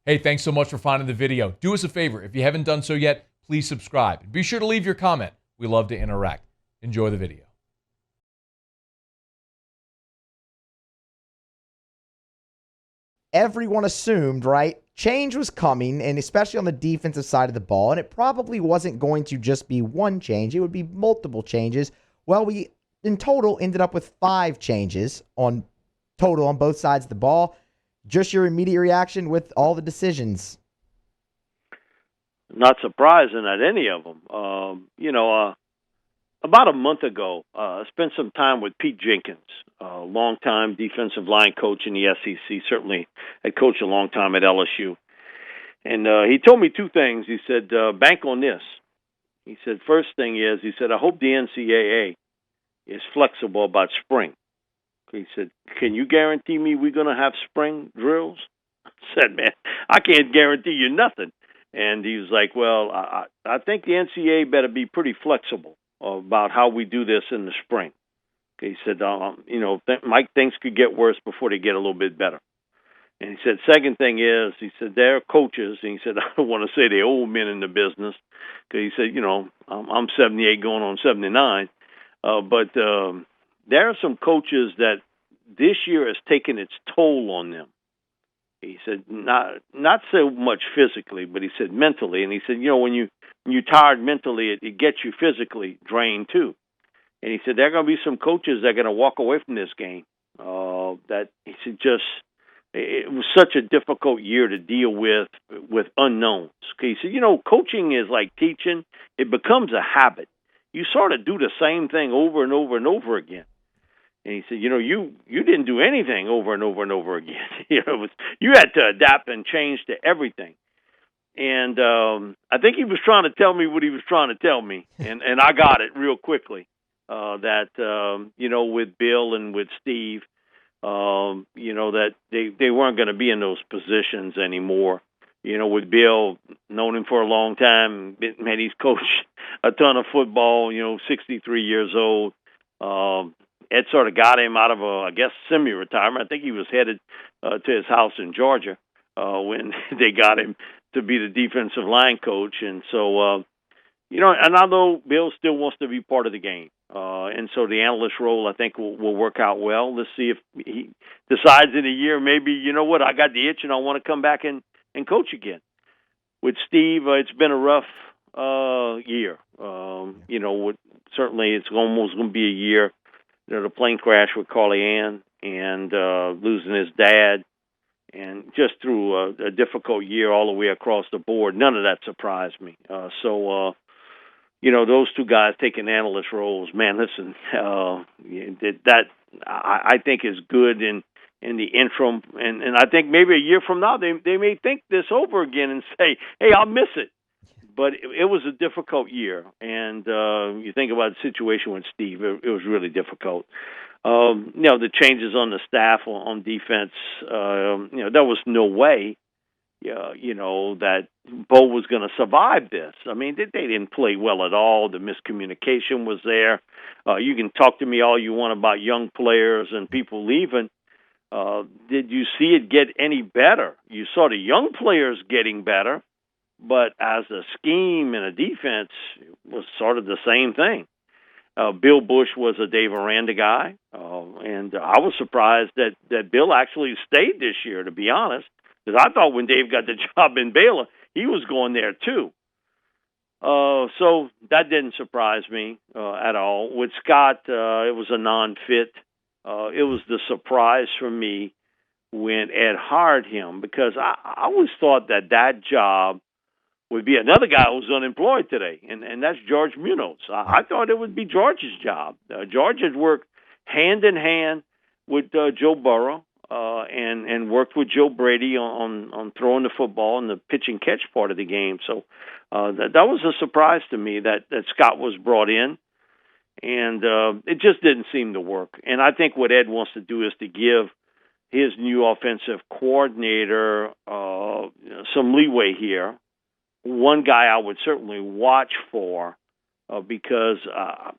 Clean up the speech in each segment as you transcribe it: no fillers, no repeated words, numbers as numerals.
Hey, thanks so much for finding the video. Do us a favor. If you haven't done so yet, please subscribe. Be sure to leave your comment. We love to interact. Enjoy the video. Everyone assumed, right, change was coming, and especially on the defensive side of the ball, and it probably wasn't going to just be one change. It would be multiple changes. Well, we, in total, ended up with 5 changes on total on both sides of the ball. Just your immediate reaction with all the decisions. Not surprising at any of them. About a month ago, I spent some time with Pete Jenkins, a longtime defensive line coach in the SEC. Certainly had coached a long time at LSU. And he told me 2 things. He said, bank on this. He said, first thing is, he said, I hope the NCAA is flexible about spring. He said, can you guarantee me we're going to have spring drills? I said, man, I can't guarantee you nothing. And he was like, well, I think the NCAA better be pretty flexible about how we do this in the spring. He said, Mike, things could get worse before they get a little bit better. And he said, second thing is, he said, they're coaches. And he said, I don't want to say they're old men in the business. Because he said, I'm 78 going on 79. But there are some coaches that this year has taken its toll on them. He said, not so much physically, but he said mentally. And he said, when you're tired mentally, it gets you physically drained too. And he said, there are going to be some coaches that are going to walk away from this game. That he said, it was such a difficult year to deal with unknowns. He said, coaching is like teaching. It becomes a habit. You sort of do the same thing over and over and over again. And he said, you didn't do anything over and over and over again. You had to adapt and change to everything. And I think he was trying to tell me what he was trying to tell me, and I got it real quickly. With Bill and with Steve, that they weren't going to be in those positions anymore. With Bill, known him for a long time, man, he's coached a ton of football. 63 years old. Ed sort of got him out of semi-retirement. I think he was headed to his house in Georgia when they got him to be the defensive line coach. And so, and although Bill still wants to be part of the game, and so the analyst role, I think, will work out well. Let's see if he decides in a year, maybe, I got the itch and I want to come back and coach again. With Steve, it's been a rough year. Certainly it's almost going to be a year. The plane crash with Carly Ann and losing his dad, and just through a difficult year all the way across the board. None of that surprised me. Those 2 guys taking analyst roles, man, listen, that I think is good in the interim. And I think maybe a year from now they may think this over again and say, hey, I'll miss it. But it was a difficult year, and you think about the situation with Steve, it was really difficult. The changes on the staff on defense, there was no way, that Bo was going to survive this. I mean, they didn't play well at all. The miscommunication was there. You can talk to me all you want about young players and people leaving. Did you see it get any better? You saw the young players getting better. But as a scheme and a defense, it was sort of the same thing. Bill Bush was a Dave Aranda guy, and I was surprised that Bill actually stayed this year, to be honest, because I thought when Dave got the job in Baylor, he was going there too. So that didn't surprise me at all. With Scott, it was a non-fit. It was the surprise for me when Ed hired him, because I always thought that job would be another guy who's unemployed today, and that's George Munoz. I thought it would be George's job. George had worked hand in hand with Joe Burrow and worked with Joe Brady on throwing the football and the pitch and catch part of the game. So that was a surprise to me that Scott was brought in, and it just didn't seem to work. And I think what Ed wants to do is to give his new offensive coordinator some leeway here. One guy I would certainly watch for, because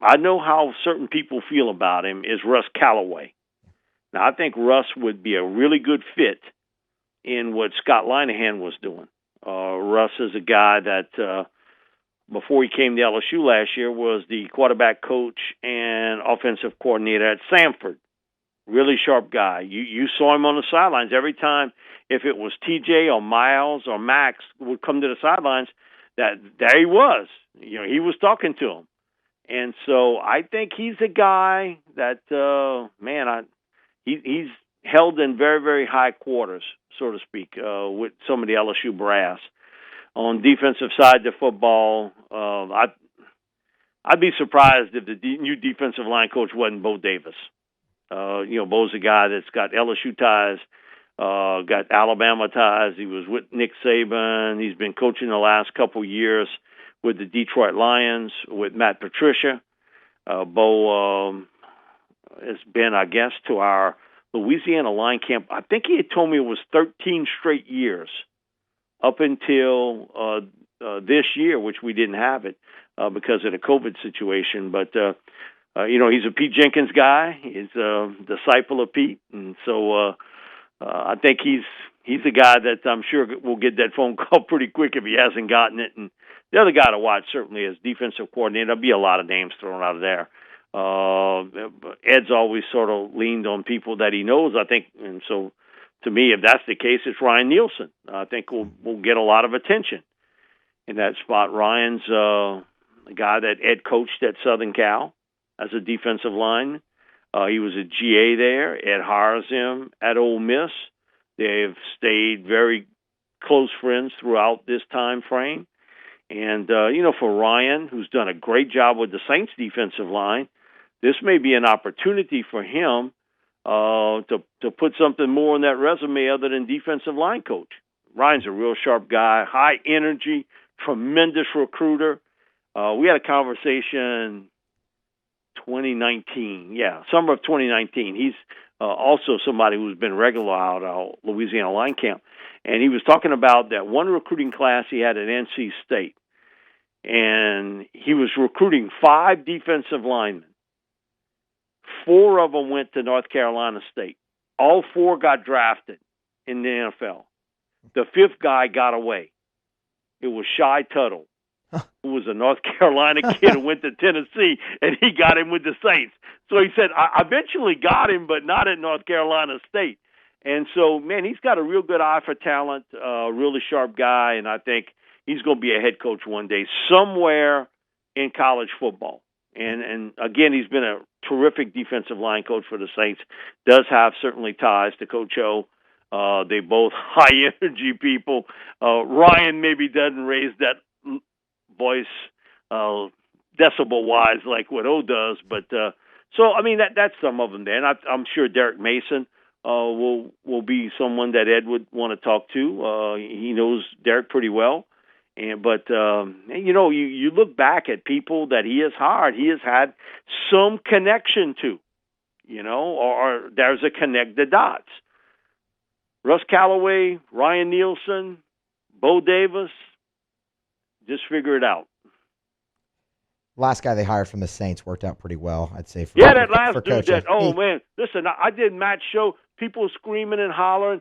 I know how certain people feel about him, is Russ Callaway. Now, I think Russ would be a really good fit in what Scott Linehan was doing. Russ is a guy that before he came to LSU last year was the quarterback coach and offensive coordinator at Samford. Really sharp guy. You saw him on the sidelines every time. If it was TJ or Miles or Max would come to the sidelines, that there he was. He was talking to him. And so I think he's a guy that he's held in very, very high quarters, so to speak, with some of the LSU brass. On defensive side of the football, I'd be surprised if the new defensive line coach wasn't Bo Davis. Bo's a guy that's got LSU ties, got Alabama ties. He was with Nick Saban. He's been coaching the last couple years with the Detroit Lions with Matt Patricia. Bo has been, I guess, to our Louisiana line camp. I think he had told me it was 13 straight years up until this year, which we didn't have it because of the COVID situation. But he's a Pete Jenkins guy. He's a disciple of Pete, and so I think he's a guy that I'm sure will get that phone call pretty quick if he hasn't gotten it. And the other guy to watch certainly is defensive coordinator. There'll be a lot of names thrown out of there. Ed's always sort of leaned on people that he knows, I think, and so to me, if that's the case, it's Ryan Nielsen. I think we'll get a lot of attention in that spot. Ryan's a guy that Ed coached at Southern Cal as a defensive lineman. He was a GA there. Ed hires him at Ole Miss. They've stayed very close friends throughout this time frame. And, for Ryan, who's done a great job with the Saints defensive line, this may be an opportunity for him to put something more on that resume other than defensive line coach. Ryan's a real sharp guy, high energy, tremendous recruiter. We had a conversation 2019. Summer of 2019. He's also somebody who's been regular out at Louisiana line camp. And he was talking about that one recruiting class he had at NC State. And he was recruiting 5 defensive linemen. 4 of them went to North Carolina State. All 4 got drafted in the NFL. The 5th guy got away. It was Shy Tuttle, who was a North Carolina kid who went to Tennessee, and he got him with the Saints. So he said, I eventually got him, but not at North Carolina State. And so, man, he's got a real good eye for talent, really sharp guy, and I think he's going to be a head coach one day somewhere in college football. And again, he's been a terrific defensive line coach for the Saints. Does have certainly ties to Coach O. They both high energy people. Ryan maybe doesn't raise that voice decibel wise like what O does, but so I mean that's some of them there. And I'm sure Derek Mason will be someone that Ed would want to talk to. He knows Derek pretty well. But you look back at people that he has hired, he has had some connection to, or there's a connect the dots. Russ Callaway, Ryan Nielsen, Bo Davis, just figure it out. Last guy they hired from the Saints worked out pretty well, I'd say. That last dude man, listen, I did Matt's show, people screaming and hollering,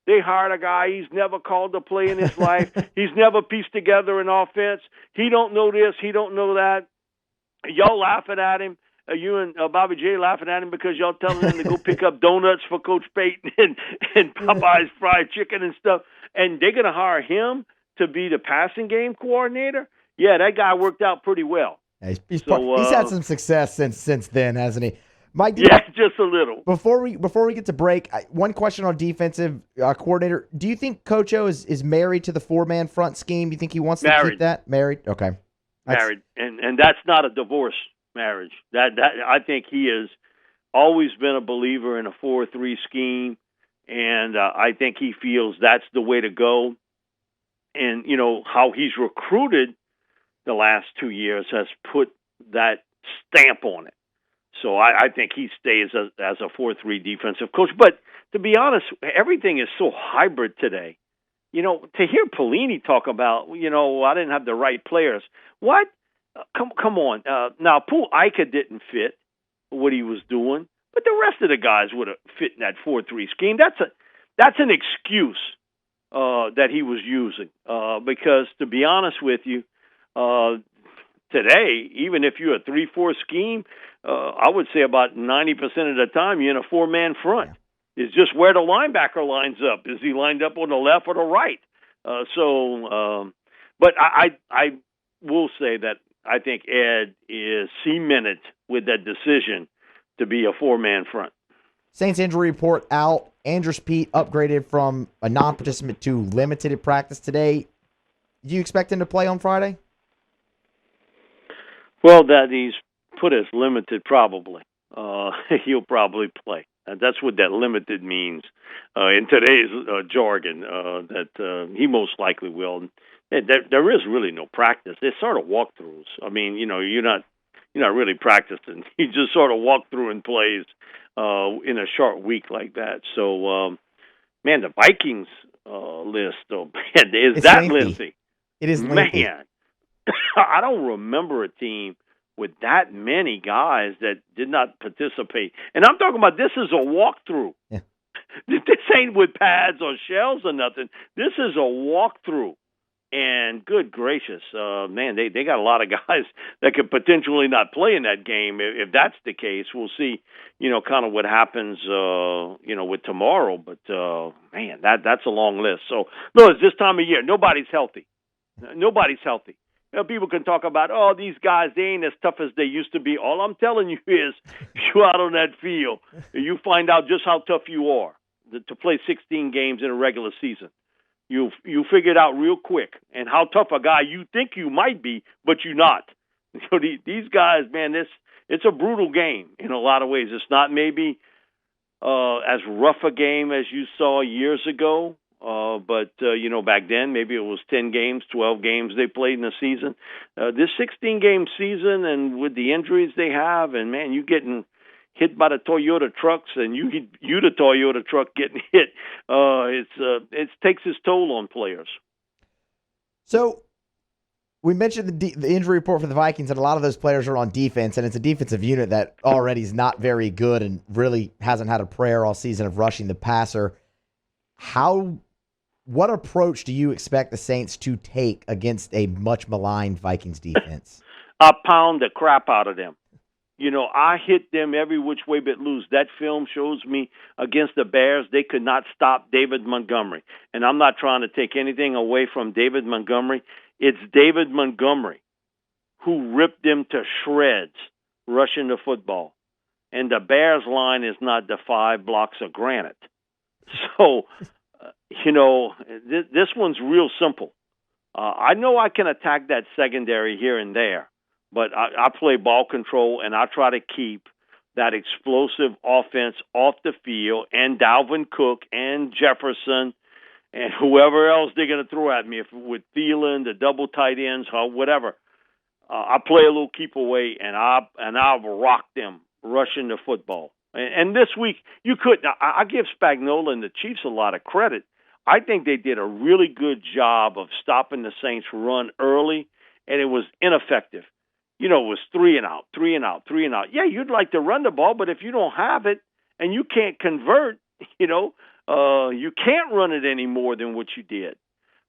they hired a guy, he's never called a play in his life, he's never pieced together an offense, he don't know this, he don't know that. Y'all laughing at him, you and Bobby J laughing at him because y'all telling him to go pick up donuts for Coach Payton and Popeye's fried chicken and stuff, and they're going to hire him to be the passing game coordinator? Yeah, that guy worked out pretty well. Yeah, he's had some success since then, hasn't he? Mike, just a little. Before we get to break, one question on defensive coordinator. Do you think Coach O is married to the 4-man front scheme? Do you think he wants to keep that? Married? Okay. Married. And that's not a divorce marriage. That I think he has always been a believer in a 4-3 scheme, and I think he feels that's the way to go. And, how he's recruited the last 2 years has put that stamp on it. So I think he stays as a 4-3 defensive coach. But to be honest, everything is so hybrid today. To hear Pelini talk about, I didn't have the right players. What? Come on. Now, Poole Ica didn't fit what he was doing, but the rest of the guys would have fit in that 4-3 scheme. that's an excuse that he was using. Because to be honest with you, today, even if you're a 3-4 scheme, I would say about 90% of the time you're in a 4-man front. Yeah. It's just where the linebacker lines up. Is he lined up on the left or the right? But I will say that I think Ed is cemented with that decision to be a 4-man front. Saints injury report out. Andrus Peat upgraded from a non-participant to limited at practice today. Do you expect him to play on Friday? Well, that he's put as limited, probably. He'll probably play. That's what that limited means in today's jargon, that he most likely will. There is really no practice. It's sort of walkthroughs. I mean, you're not really practicing. You just sort of walk through and plays in a short week like that. So, man, the Vikings list, man, is that lengthy? It is lengthy. Man, I don't remember a team with that many guys that did not participate. And I'm talking about this is a walkthrough. Yeah. This ain't with pads or shells or nothing. This is a walkthrough. And good gracious, man, they got a lot of guys that could potentially not play in that game. If that's the case, we'll see, kind of what happens, with tomorrow. But, man, that's a long list. So, no, it's this time of year. Nobody's healthy. Nobody's healthy. People can talk about, these guys, they ain't as tough as they used to be. All I'm telling you is, you're out on that field, you find out just how tough you are to play 16 games in a regular season. You figure it out real quick, and how tough a guy you think you might be, but you're not. So these guys, man, it's a brutal game in a lot of ways. It's not maybe as rough a game as you saw years ago, but back then maybe it was 10 games, 12 games they played in a season. This 16-game season, and with the injuries they have, and man, you getting hit by the Toyota trucks, and you the Toyota truck getting hit. It takes its toll on players. So we mentioned the injury report for the Vikings, and a lot of those players are on defense, and it's a defensive unit that already is not very good and really hasn't had a prayer all season of rushing the passer. What approach do you expect the Saints to take against a much maligned Vikings defense? I pound the crap out of them. I hit them every which way but loose. That film shows me against the Bears, they could not stop David Montgomery. And I'm not trying to take anything away from David Montgomery. It's David Montgomery who ripped them to shreds rushing the football. And the Bears line is not the 5 blocks of granite. So, this one's real simple. I know I can attack that secondary here and there. But I play ball control, and I try to keep that explosive offense off the field, and Dalvin Cook and Jefferson and whoever else they're going to throw at me, if with Thielen, the double tight ends, or whatever. I play a little keep away, and I'll rock them rushing the football. And this week, you could. I give Spagnuolo and the Chiefs a lot of credit. I think they did a really good job of stopping the Saints' run early, and it was ineffective. It was 3 and out, 3 and out, 3 and out. Yeah, you'd like to run the ball, but if you don't have it and you can't convert, you can't run it any more than what you did.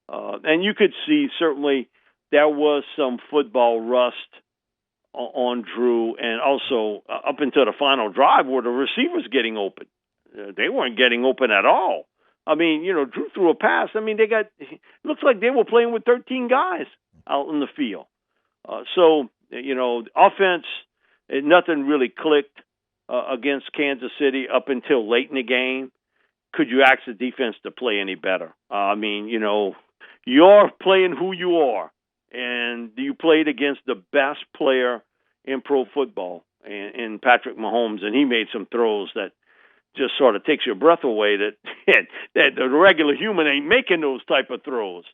And you could see certainly there was some football rust on Drew, and also up until the final drive where the receivers getting open. They weren't getting open at all. I mean, Drew threw a pass. I mean, looks like they were playing with 13 guys out in the field. Offense, nothing really clicked against Kansas City up until late in the game. Could you ask the defense to play any better? You're playing who you are, and you played against the best player in pro football, in Patrick Mahomes, and he made some throws that just sort of takes your breath away, that the regular human ain't making those type of throws.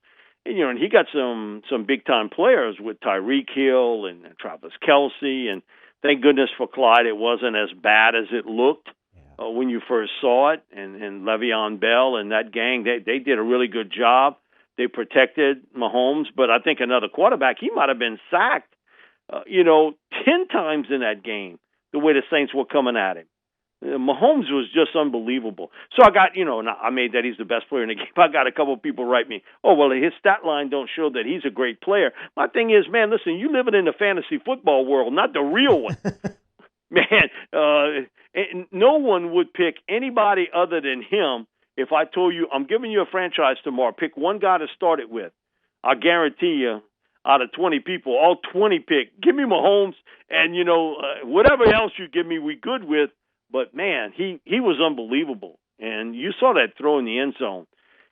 And he got some big-time players with Tyreek Hill and Travis Kelce, and thank goodness for Clyde, it wasn't as bad as it looked when you first saw it. And Le'Veon Bell and that gang, they did a really good job. They protected Mahomes, but I think another quarterback, he might have been sacked, 10 times in that game, the way the Saints were coming at him. Mahomes was just unbelievable. So I got, and I made that he's the best player in the game. I got a couple of people write me, oh, well, his stat line don't show that he's a great player. My thing is, man, listen, you living in the fantasy football world, not the real one. Man, no one would pick anybody other than him if I told you, I'm giving you a franchise tomorrow. Pick one guy to start it with. I guarantee you, out of 20 people, all 20 pick, give me Mahomes, and, whatever else you give me, we good with. But, man, he was unbelievable. And you saw that throw in the end zone.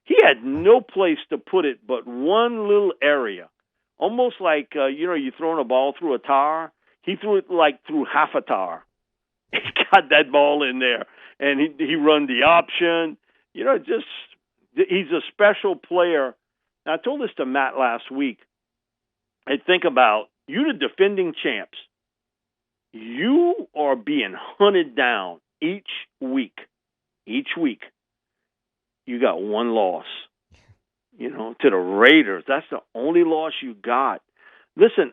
He had no place to put it but one little area, almost like, you're throwing a ball through a tire. He threw it like through half a tire. He got that ball in there, and he run the option. He's a special player. Now, I told this to Matt last week. I think about you, the defending champs. You are being hunted down each week. Each week, you got one loss. To the Raiders. That's the only loss you got. Listen,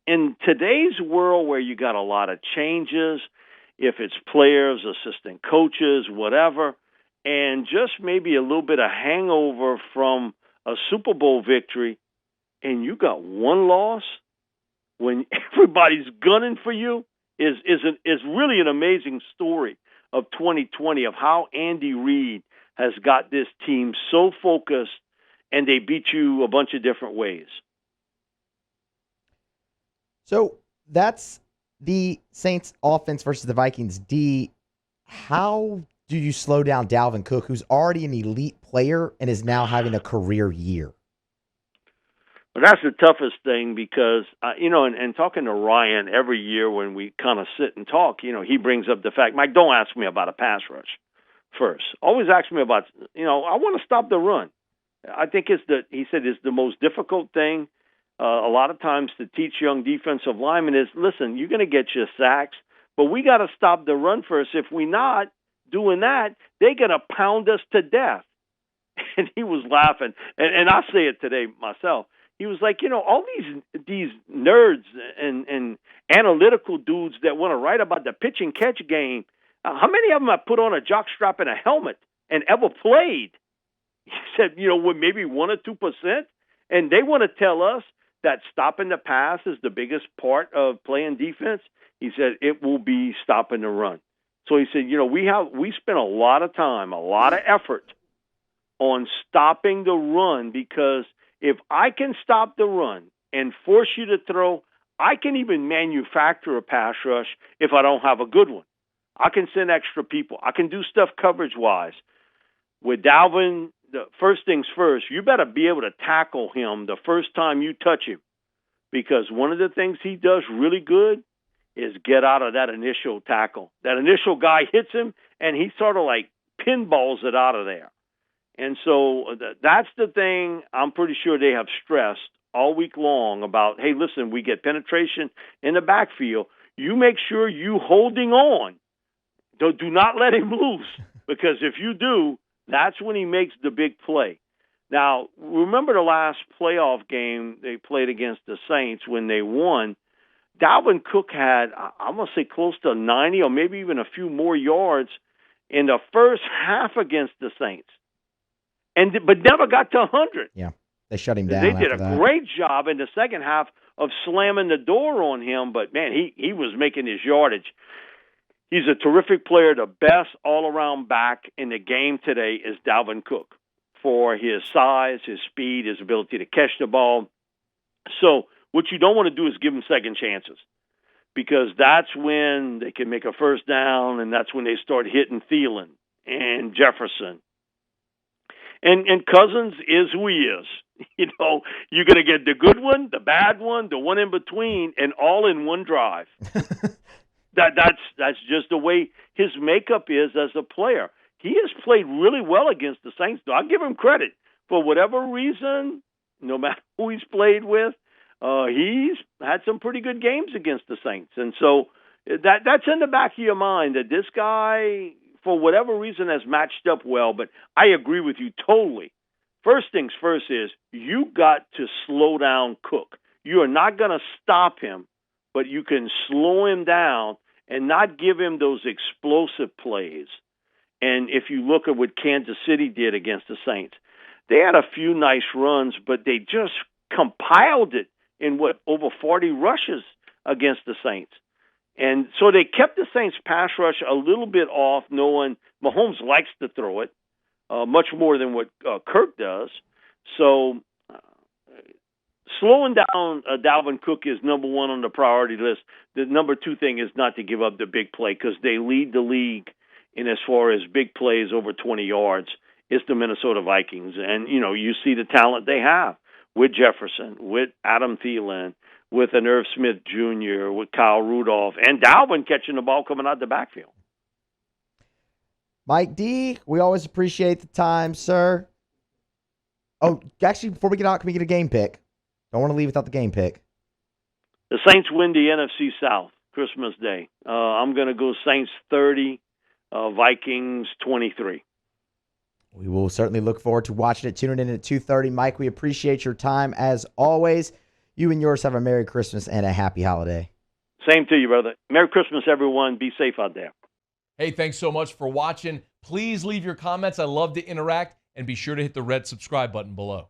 in today's world where you got a lot of changes, if it's players, assistant coaches, whatever, and just maybe a little bit of hangover from a Super Bowl victory, and you got one loss when everybody's gunning for you, is really an amazing story of 2020 of how Andy Reid has got this team so focused, and they beat you a bunch of different ways. So that's the Saints offense versus the Vikings D. How do you slow down Dalvin Cook, who's already an elite player and is now having a career year? Well, that's the toughest thing because, and talking to Ryan every year when we kind of sit and talk, he brings up the fact, Mike, don't ask me about a pass rush first. Always ask me about, I want to stop the run. I think he said it's the most difficult thing a lot of times to teach young defensive linemen is, listen, you're going to get your sacks, but we got to stop the run first. If we're not doing that, they're going to pound us to death. And he was laughing. And I say it today myself. He was like, all these nerds and analytical dudes that want to write about the pitch and catch game, how many of them have put on a jockstrap and a helmet and ever played? He said, with maybe 1 or 2%. And they want to tell us that stopping the pass is the biggest part of playing defense. He said it will be stopping the run. So he said, we spent a lot of time, a lot of effort on stopping the run because if I can stop the run and force you to throw, I can even manufacture a pass rush if I don't have a good one. I can send extra people. I can do stuff coverage-wise. With Dalvin, the first things first, you better be able to tackle him the first time you touch him because one of the things he does really good is get out of that initial tackle. That initial guy hits him, and he sort of like pinballs it out of there. And so that's the thing I'm pretty sure they have stressed all week long about, hey, listen, we get penetration in the backfield. You make sure you holding on. Do not let him loose because if you do, that's when he makes the big play. Now, remember the last playoff game they played against the Saints when they won? Dalvin Cook had, I'm going to say, close to 90 or maybe even a few more yards in the first half against the Saints, but never got to 100. Yeah, they shut him down. They did a great job in the second half of slamming the door on him, but, man, he was making his yardage. He's a terrific player. The best all-around back in the game today is Dalvin Cook for his size, his speed, his ability to catch the ball. So what you don't want to do is give him second chances because that's when they can make a first down, and that's when they start hitting Thielen and Jefferson. And Cousins is who he is. You're going to get the good one, the bad one, the one in between, and all in one drive. That's just the way his makeup is as a player. He has played really well against the Saints, though. I'll give him credit. For whatever reason, no matter who he's played with, he's had some pretty good games against the Saints. And so that's in the back of your mind that this guy, for whatever reason, has matched up well. But I agree with you totally. First things first is you got to slow down Cook. You are not going to stop him, but you can slow him down and not give him those explosive plays. And if you look at what Kansas City did against the Saints, they had a few nice runs, but they just compiled it in over 40 rushes against the Saints. And so they kept the Saints pass rush a little bit off, knowing Mahomes likes to throw it much more than what Kirk does. So slowing down Dalvin Cook is number one on the priority list. The number two thing is not to give up the big play, because they lead the league in as far as big plays over 20 yards. It's the Minnesota Vikings. And, you see the talent they have with Jefferson, with Adam Thielen, with an Irv Smith Jr., with Kyle Rudolph, and Dalvin catching the ball coming out the backfield. Mike D, we always appreciate the time, sir. Oh, actually, before we get out, can we get a game pick? Don't want to leave without the game pick. The Saints win the NFC South Christmas Day. I'm going to go Saints 30, Vikings 23. We will certainly look forward to watching it. Tuning in at 2:30. Mike, we appreciate your time as always. You and yours have a Merry Christmas and a Happy Holiday. Same to you, brother. Merry Christmas, everyone. Be safe out there. Hey, thanks so much for watching. Please leave your comments. I love to interact, and be sure to hit the red subscribe button below.